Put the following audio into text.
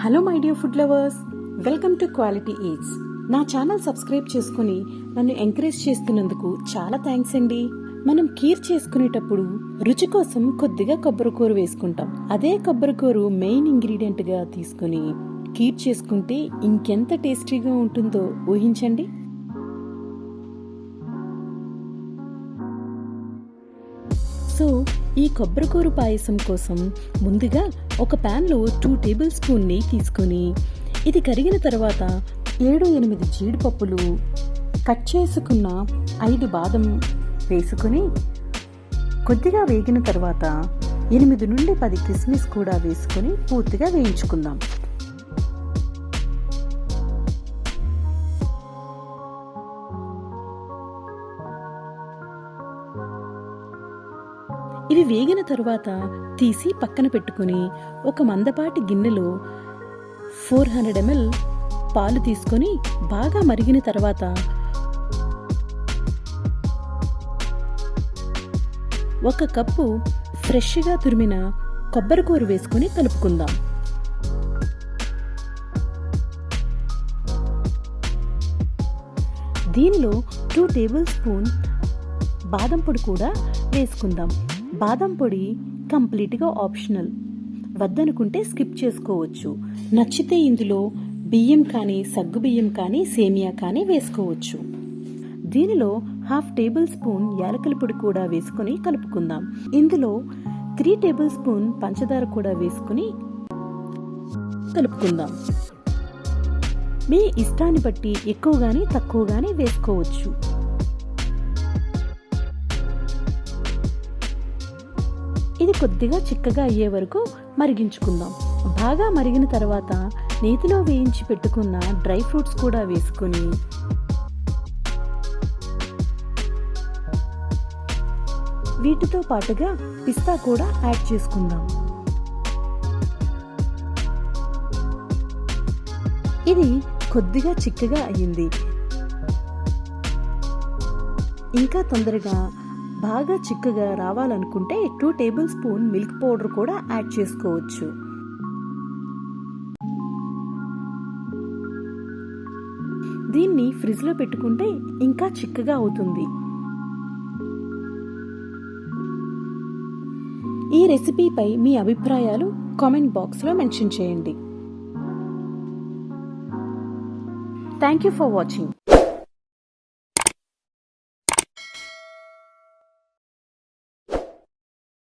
Hello my dear food lovers, welcome to quality eats. నా channel subscribe చేసుకుని నన్ను encourage చేస్తున్నందుకు చాలా థ్యాంక్స్ అండి. మనం కీర్ చేసుకునేటప్పుడు రుచి కోసం కొద్దిగా కొబ్బరికూర వేసుకుంటాం. అదే కొబ్బరికూర మెయిన్ ఇంగ్రీడియంట్ గా తీసుకుని కీర్ చేసుకుంటే ఇంకెంత టేస్టీగా ఉంటుందో ఊహించండి. సో ఈ కొబ్బరికూర పాయసం కోసం ముందుగా ఒక ప్యాన్లో 2 టేబుల్ స్పూన్ నెయ్యి తీసుకొని ఇది కరిగిన తర్వాత 7-8 జీడిపప్పులు, కట్ చేసుకున్న 5 బాదం వేసుకుని కొద్దిగా వేగిన తర్వాత 8 నుండి 10 కిస్మిస్ కూడా వేసుకొని పూర్తిగా వేయించుకుందాం. ఇవి వేగిన తరువాత తీసి పక్కన పెట్టుకుని ఒక మందపాటి గిన్నెలో 400 ml పాలు తీసుకొని బాగా మరిగిన తర్వాత 1 కప్పు ఫ్రెష్గా తురిమిన కొబ్బరికూర వేసుకొని కలుపుకుందాం. దీనిలో 2 టేబుల్ స్పూన్ బాదం పొడి కూడా వేసుకుందాం. బాదం పొడి కంప్లీట్గా ఆప్షనల్, వద్దనుకుంటే స్కిప్ చేసుకోవచ్చు. నచ్చితే ఇందులో బియ్యం కానీ, సగ్గు బియ్యం కానీ, సేమియా కానీ వేసుకోవచ్చు. దీనిలో 1/2 టేబుల్ స్పూన్ యాలకుల పొడి కూడా వేసుకుని కలుపుకుందాం. ఇందులో 3 టేబుల్ స్పూన్ పంచదార కూడా వేసుకుని కలుపుకుందాం. మీ ఇష్టాన్ని బట్టి ఎక్కువ గానీ తక్కువ గానీ వేసుకోవచ్చు. ఇది కొద్దిగా చిక్కగా అయ్యే వరకు మరిగించుకుందాం. బాగా మరిగిన తర్వాత నేతిలో వేయించి పెట్టుకున్న డ్రై ఫ్రూట్స్ కూడా వేసుకొని వీటితో పాటుగా పిస్తా కూడా యాడ్ చేసుకుందాం. ఇది కొద్దిగా చిక్కగా అయ్యింది. ఇంకా తొందరగా బాగా చిక్కగా రావాలనుకుంటే 2 టేబుల్ స్పూన్ మిల్క్ పౌడర్ కూడా యాడ్ చేసుకోవచ్చు. దీన్ని ఫ్రిడ్జ్లో పెట్టుకుంటే ఇంకా చిక్కగా అవుతుంది. ఈ రెసిపీపై మీ అభిప్రాయాలు కామెంట్ బాక్స్లో మెన్షన్ చేయండి. Thank you for watching.